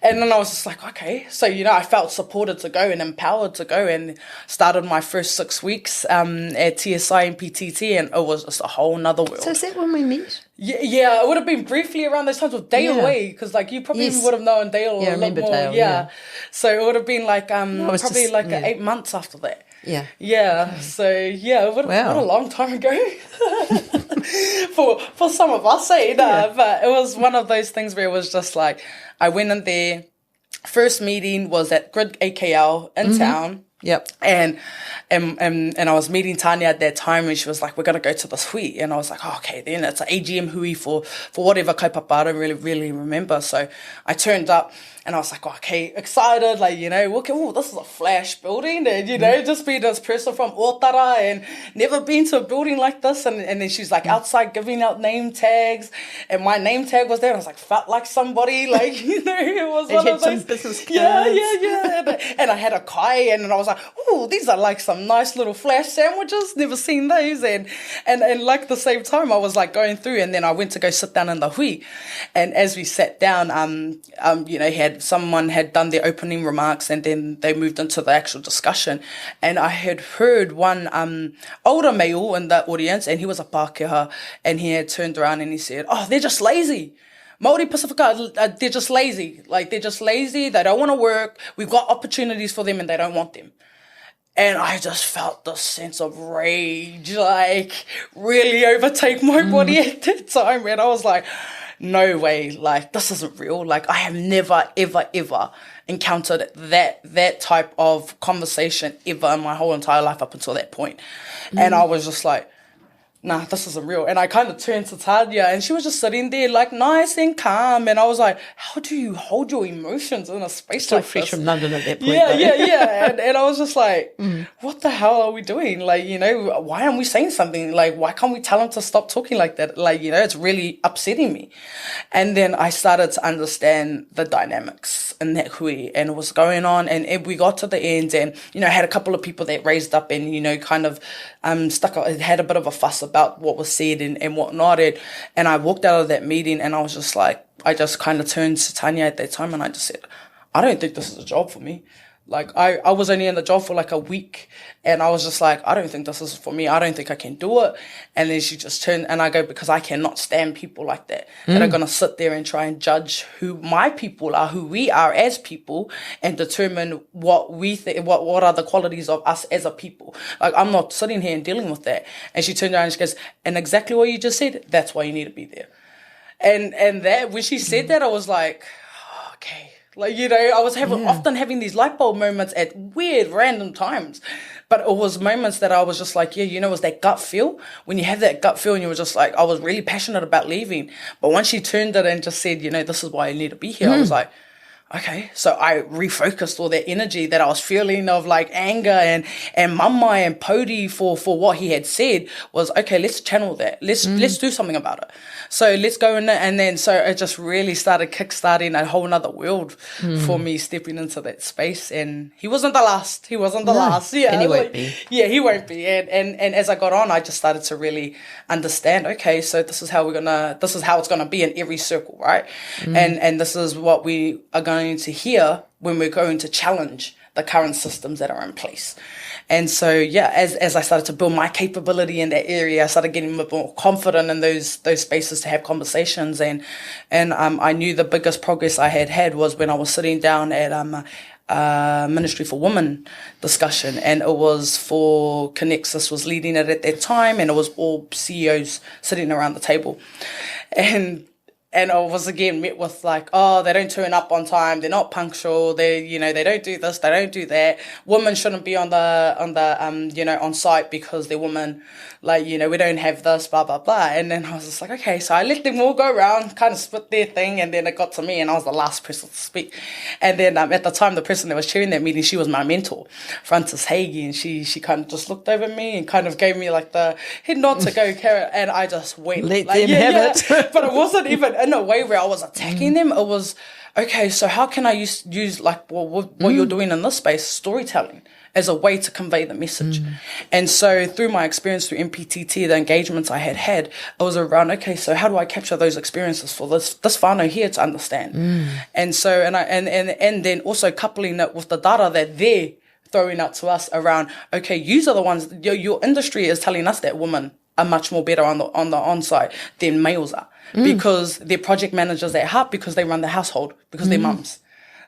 And then I was just okay. So, I felt supported to go and empowered to go, and started my first 6 weeks at TSI and PTT, and it was just a whole nother world. So is that when we met? Yeah, it would have been briefly around those times with Dale Way, because you probably would have known Dale a lot more. Dale, So it would have been probably 8 months after that. Yeah. Yeah. So what a long time ago. for some of us, but it was one of those things where it was just I went in there. First meeting was at Grid AKL in town. Yep. And I was meeting Tanya at that time, and she was we're going to go to this hui. And I was okay, then it's an AGM hui for whatever kaupapa. I don't really remember. So I turned up, and I was okay, excited, this is a flash building, and, just being this person from Ōtara and never been to a building like this. And then she's outside giving out name tags, and my name tag was there, and I was felt like somebody, it was one of those. Some business cards. Yeah. And I had a kai, and I was oh, these are some nice little flash sandwiches, never seen those. And the same time, I was going through, and then I went to go sit down in the hui. And as we sat down, someone had done their opening remarks, and then they moved into the actual discussion. And I had heard one older male in the audience, and he was a Pākehā, and he had turned around and he said, oh, they're just lazy. Māori Pacifica, they're just lazy. They're just lazy. They don't want to work. We've got opportunities for them, and they don't want them. And I just felt this sense of rage, like, really overtake my body at that time. And I was like, no way, like, this isn't real. Like, I have never, ever, ever encountered that type of conversation ever in my whole entire life up until that point. And I was just like, nah, this isn't real. And I kind of turned to Tanya, and she was just sitting there like nice and calm. And I was like, how do you hold your emotions in a space Still like fresh this? from London at that point. Yeah. And I was just like, what the hell are we doing? Like, you know, why aren't we saying something? Like, why can't we tell him to stop talking like that? Like, you know, it's really upsetting me. And then I started to understand the dynamics in that hui and what's going on. And we got to the end, and, you know, I had a couple of people that raised up and, you know, kind of had a bit of a fuss about what was said and whatnot. And I walked out of that meeting, and I was just like, I just kind of turned to Tanya at that time, and I just said, I don't think this is a job for me. Like, I was only in the job for like a week, and I was just like, I don't think this is for me. I don't think I can do it. And then she just turned, and I go, because I cannot stand people like that are going to sit there and try and judge who my people are, who we are as people, and determine what we think, what are the qualities of us as a people. Like, I'm not sitting here and dealing with that. And she turned around and she goes, and exactly what you just said, that's why you need to be there. And that, when she said that, I was like, oh, okay. Like, you know, I was often having these light bulb moments at weird, random times. But it was moments that I was just like, yeah, you know, it was that gut feel. When you have that gut feel and you were just like, I was really passionate about leaving. But once she turned it and just said, you know, this is why I need to be here, I was like, okay. So I refocused all that energy that I was feeling of like anger and mamai and Pody for what he had said was, okay, let's channel that. Let's do something about it. So let's go in there. And then, so it just really started kickstarting a whole nother world for me stepping into that space. And he wasn't the last. Yeah. And he won't be. Yeah, he won't be. And as I got on, I just started to really understand, okay, so this is how it's going to be in every circle, right? And this is what we are going to hear when we're going to challenge the current systems that are in place. And so, yeah, as I started to build my capability in that area, I started getting more confident in those spaces to have conversations. And I knew the biggest progress I had was when I was sitting down at Ministry for Women discussion, and it was for Connexus was leading it at that time, and it was all CEOs sitting around the table. And I was again met with like, oh, they don't turn up on time, they're not punctual, they don't do this, they don't do that. Women shouldn't be on site because they're women. Like, you know, we don't have this, blah, blah, blah. And then I was just like, okay, so I let them all go around, kind of split their thing, and then it got to me, and I was the last person to speak. And then at the time, the person that was chairing that meeting, she was my mentor, Frances Hagee, and she kind of just looked over me and kind of gave me like the head nod to go, Kara, and I just went. Let them have it. But it wasn't even in a way where I was attacking them. It was, okay, so how can I use like what you're doing in this space, storytelling, as a way to convey the message. And so through my experience through MPTT, the engagements I had, it was around, okay, so how do I capture those experiences for this whānau here to understand? And so, and then also coupling it with the data that they're throwing out to us around, okay, yous are the ones, your industry is telling us that women are much more better on the on-site than males are, because they're project managers at heart, because they run the household, because they're mums.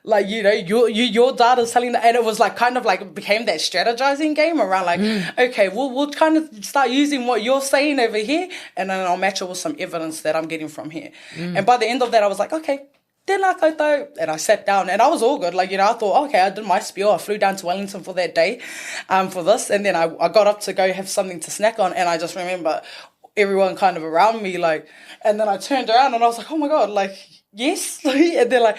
Like, you know, your data's telling that, and it was like kind of like it became that strategizing game around like, okay, we'll kind of start using what you're saying over here, and then I'll match it with some evidence that I'm getting from here. And by the end of that, I was like, okay, tēnā koutou, and I sat down, and I was all good. Like, you know, I thought, okay, I did my spiel. I flew down to Wellington for that day, for this, and then I got up to go have something to snack on, and I just remember everyone kind of around me, like, and then I turned around and I was like, oh my God, like, yes. And they're like,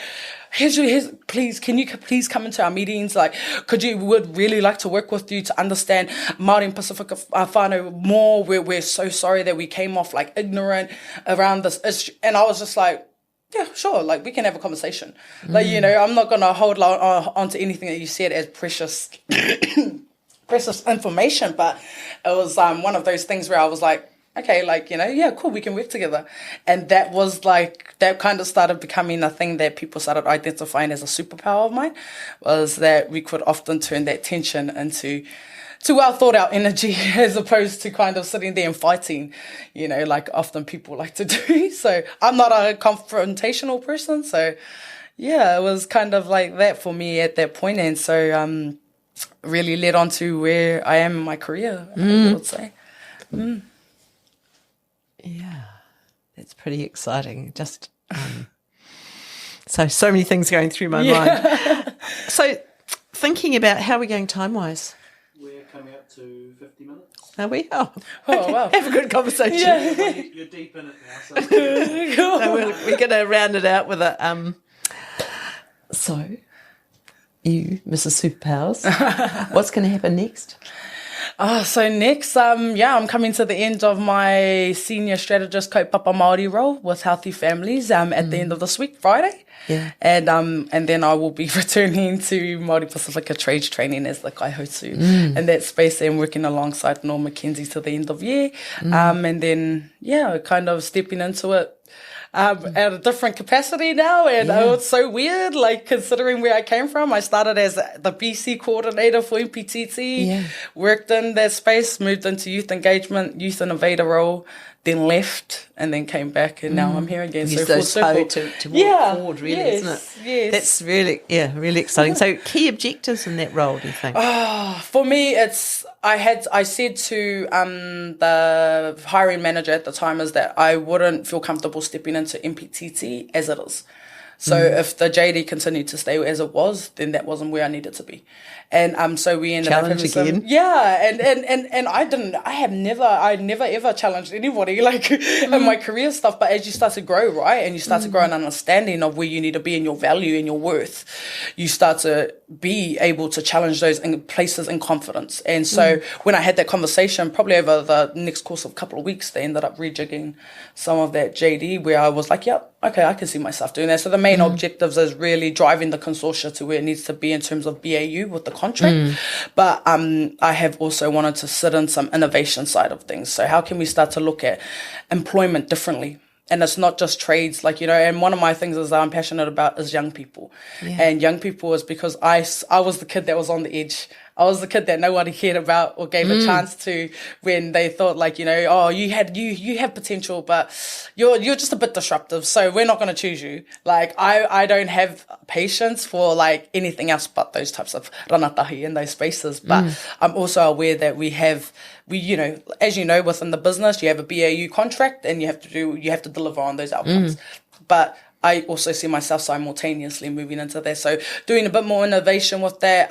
please, can you please come into our meetings? Like, would really like to work with you to understand Māori and Pacific whānau more. We're so sorry that we came off like ignorant around this issue. And I was just like, yeah, sure. Like, we can have a conversation. Like, you know, I'm not going to hold on to anything that you said as precious information. But it was one of those things where I was like, okay, like, you know, yeah, cool, we can work together. And that was like, that kind of started becoming a thing that people started identifying as a superpower of mine, was that we could often turn that tension into well thought out energy, as opposed to kind of sitting there and fighting, you know, like often people like to do. So I'm not a confrontational person. So yeah, it was kind of like that for me at that point. And so, really led on to where I am in my career, I would say. Yeah, that's pretty exciting. Just so many things going through my mind. So thinking about how we're going time-wise. We're coming up to 50 minutes. Are we? Oh, Oh, wow. Have a good conversation. Yeah. You're deep in it now. So. So we're going to round it out with a So, you, Mrs. Superpowers, what's going to happen next? So next, I'm coming to the end of my senior strategist kaupapa Māori role with Healthy Families at the end of this week, Friday. Yeah. And then I will be returning to Māori Pacifica trades training as the kaihotu in that space and working alongside Norm McKenzie to the end of year. And then, kind of stepping into it at a different capacity now, and it's so weird, like considering where I came from. I started as the BC coordinator for MPTT, worked in that space, moved into youth engagement, youth innovator role, then left, and then came back, and now I'm here again. Use so full those circle to walk forward, really, isn't it? Yes. That's really exciting. So, key objectives in that role, do you think? For me, I said to the hiring manager at the time is that I wouldn't feel comfortable stepping into MPTT as it is. So if the JD continued to stay as it was, then that wasn't where I needed to be. And so we ended Challenge up having again. and I never ever challenged anybody like in my career stuff. But as you start to grow, right, and you start to grow an understanding of where you need to be in your value and your worth, you start to be able to challenge those places in confidence. And so when I had that conversation, probably over the next course of a couple of weeks, they ended up rejigging some of that JD where I was like, yep, okay, I can see myself doing that. So the main objectives is really driving the consortia to where it needs to be in terms of BAU with the contract. But I have also wanted to sit in some innovation side of things. So how can we start to look at employment differently? And it's not just trades, like, and one of my things is that I'm passionate about is young people. And young people is because I was the kid that was on the edge. I was the kid that nobody cared about or gave a chance to when they thought like, oh, you have potential, but you're just a bit disruptive. So we're not going to choose you. Like I don't have patience for like anything else but those types of ranatahi in those spaces. But I'm also aware that we, as within the business, you have a BAU contract and you have to deliver on those outcomes. But I also see myself simultaneously moving into there. So doing a bit more innovation with that,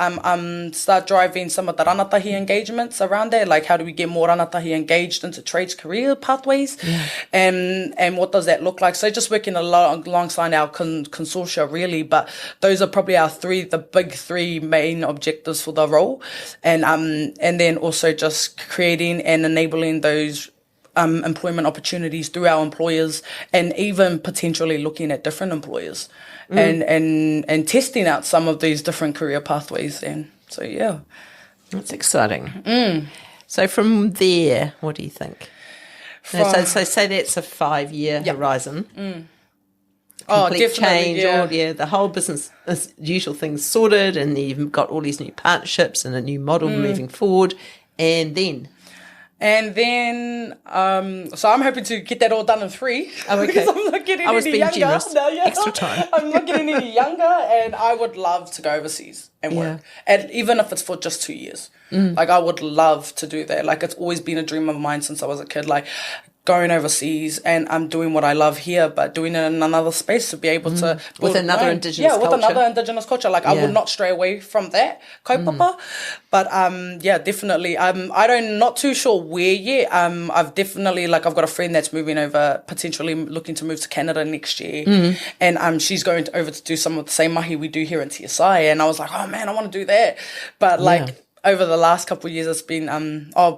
start driving some of the ranatahi engagements around there. Like how do we get more ranatahi engaged into trades career pathways? And what does that look like? So just working alongside our consortia really, but those are probably the big three main objectives for the role. And then also just creating and enabling those employment opportunities through our employers, and even potentially looking at different employers and testing out some of these different career pathways. And so, yeah. That's exciting. So from there, what do you think? So say that's a 5-year horizon. Complete change, the whole business as usual things sorted, and you've got all these new partnerships and a new model moving forward, and then... so I'm hoping to get that all done in 3. Oh, okay. Because I'm not getting any younger. Generous. No, Extra time. I'm not getting any younger, and I would love to go overseas and work. And even if it's for just 2 years. Like, I would love to do that. Like, it's always been a dream of mine since I was a kid. Like, going overseas, and I'm doing what I love here, but doing it in another space to be able to with another indigenous culture. with another indigenous culture. Like I would not stray away from that kaupapa, but definitely. I'm not too sure where yet. I've definitely I've got a friend that's moving over, potentially looking to move to Canada next year, and she's going over to do some of the same mahi we do here in TSI, and I was like, oh man, I want to do that, but over the last couple of years, it's been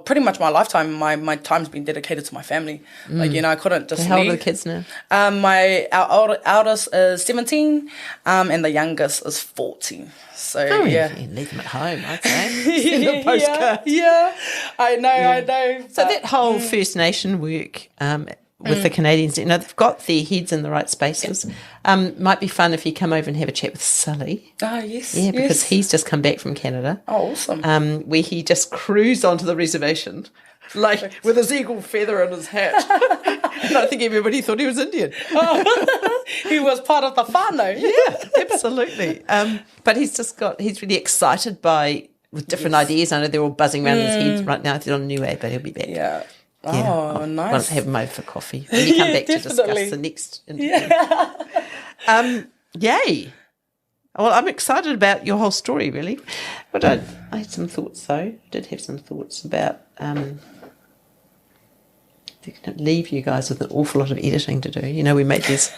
pretty much my lifetime. My time's been dedicated to my family. I couldn't just. How old leave. are the kids now? Our eldest is 17, and the youngest is 14. So you can leave them at home, I'd say. Send them postcards. Yeah, I know. So that whole First Nation work with the Canadians, they've got their heads in the right spaces. Might be fun if you come over and have a chat with Sully. Ah, yes. Yeah, because he's just come back from Canada. Oh, awesome. Where he just cruised onto the reservation, with his eagle feather in his hat. And I think everybody thought he was Indian. He was part of the whānau. Yeah, absolutely. But he's really excited by with different ideas. I know they're all buzzing around his head right now. They're on a new ad, but he'll be back. Yeah. Yeah. Oh, nice. I'll have him over for coffee when you come back to discuss the next interview. Yay. Well, I'm excited about your whole story, really. But I had some thoughts, though. I did have some thoughts about... leave you guys with an awful lot of editing to do. You know, we make this,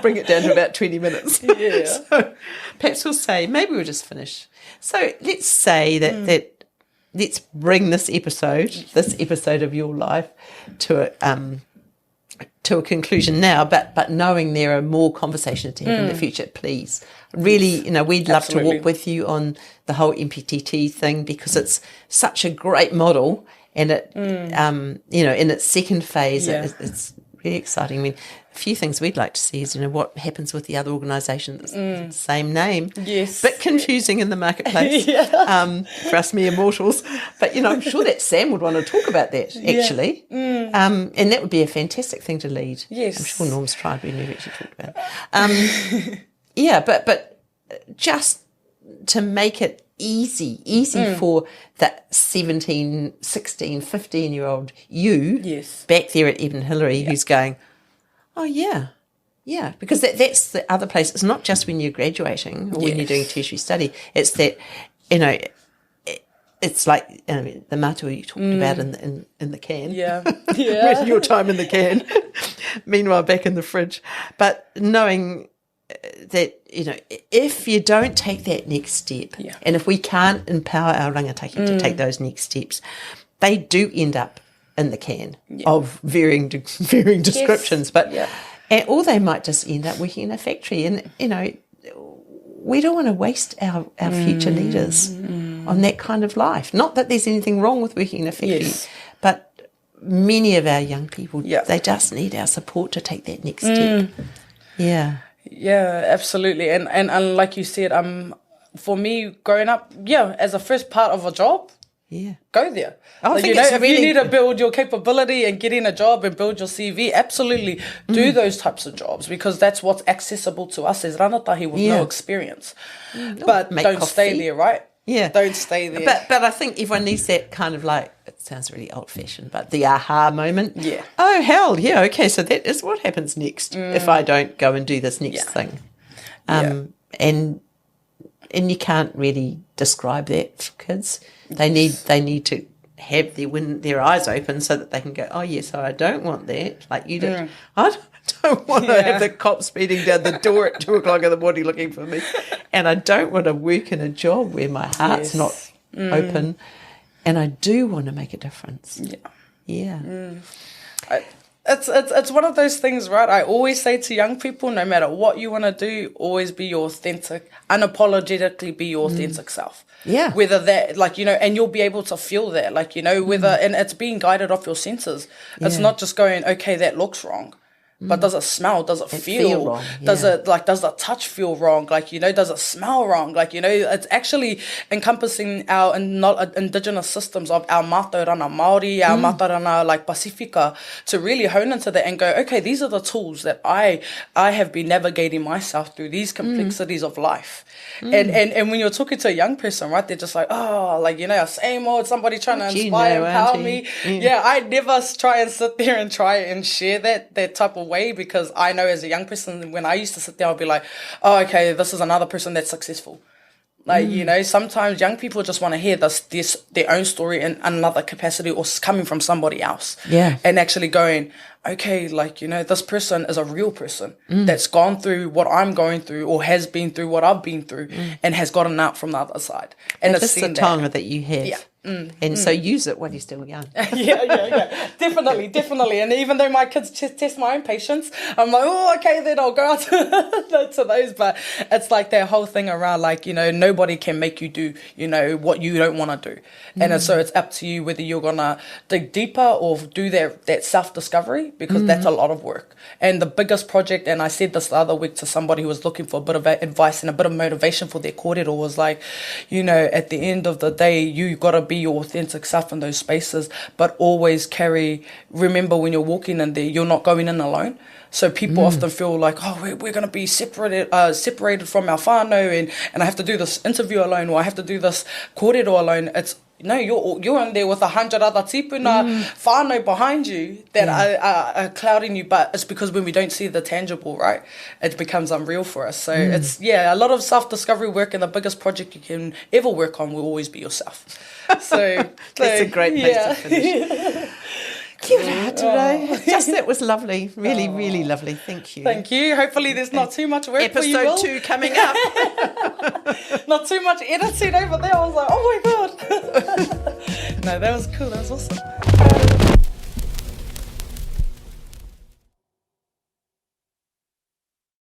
bring it down to about 20 minutes. Yeah. So perhaps we'll say, maybe we'll just finish. So let's say that let's bring this episode of your life to a conclusion now, but knowing there are more conversations to have in the future, please. Really, you know, we'd love to walk with you on the whole MPTT thing because it's such a great model. And it, you know, in its second phase, it's really exciting. I mean, a few things we'd like to see is, you know, what happens with the other organisation that's the same name. Yes. Bit confusing in the marketplace for us mere mortals. But, you know, I'm sure that Sam would want to talk about that, actually. And that would be a fantastic thing to lead. Yes. I'm sure Norm's tried. We never actually talked about it. But just to make it easy for that 17, 16, 15-year-old you back there at Edmund Hillary who's going, oh, yeah, because that's the other place. It's not just when you're graduating or when you're doing tertiary study. It's that, you know, it's like the matua you talked about in the can. Yeah. Your time in the can. Meanwhile, back in the fridge. But knowing... that, you know, if you don't take that next step, and if we can't empower our rangatahi to take those next steps, they do end up in the can of varying descriptions. But or they might just end up working in a factory. And, you know, we don't want to waste our future leaders on that kind of life. Not that there's anything wrong with working in a factory, but many of our young people, they just need our support to take that next step. Yeah, absolutely. And like you said, for me growing up, as a first part of a job, go there. I think you know, it's if really... you need to build your capability and get in a job and build your CV, absolutely do those types of jobs because that's what's accessible to us as rangatahi with no experience. But don't stay there, right? Yeah. Don't stay there. But I think everyone needs that kind of like, it sounds really old-fashioned, but the aha moment. Yeah. Oh, hell, okay, so that is what happens next if I don't go and do this next thing. And you can't really describe that for kids. They need to have their eyes open so that they can go, oh, yes, I don't want that, like you did. I don't want to have the cops beating down the door at 2:00 in the morning looking for me. And I don't want to work in a job where my heart's not open. And I do want to make a difference. It's one of those things, right? I always say to young people, no matter what you want to do, always be your authentic, unapologetically be your authentic self. Yeah. Whether that, like, you know, and you'll be able to feel that, like, you know, whether, and it's being guided off your senses. It's not just going, okay, that looks wrong. But does it smell? Does it feel wrong? Does the touch feel wrong? Like, you know, does it smell wrong? Like, you know, it's actually encompassing our indigenous systems of our mātauranga Māori, our mātauranga like Pasifika, to really hone into that and go, okay, these are the tools that I have been navigating myself through these complexities of life. And when you're talking to a young person, right, they're just like, oh, like, you know, same old, somebody trying to inspire, empower me. Yeah, I never try and sit there and try and share that type of way because I know as a young person, when I used to sit there, I'll be like, oh, okay, this is another person that's successful. Like, you know, sometimes young people just want to hear their own story in another capacity or coming from somebody else. Yeah. And actually going, okay, like, you know, this person is a real person that's gone through what I'm going through or has been through what I've been through and has gotten out from the other side. And that's the tongue that you have. Yeah. And so use it while you're still young. Yeah. Definitely. And even though my kids test my own patience, I'm like, oh, okay, then I'll go out to those. But it's like that whole thing around, like, you know, nobody can make you do, you know, what you don't want to do. And so it's up to you whether you're going to dig deeper or do that self-discovery, because that's a lot of work. And the biggest project, and I said this the other week to somebody who was looking for a bit of advice and a bit of motivation for their kōrero, was like, you know, at the end of the day, you got to be be your authentic self in those spaces, but always remember when you're walking in there, you're not going in alone. So people often feel like, oh, we're going to be separated from our whānau, and I have to do this interview alone, or I have to do this kōrero alone. It's no, you're in there with 100 other tipuna whānau behind you that are clouding you, but it's because when we don't see the tangible, right, it becomes unreal for us. So it's, a lot of self-discovery work, and the biggest project you can ever work on will always be yourself. So that's a great place to finish. Kia ora, Atarau. That was lovely. Really, really lovely. Thank you. Thank you. Hopefully there's not too much work for you, Will. Episode 2 coming up. Not too much editing over there. I was like, oh my God. No, that was cool. That was awesome.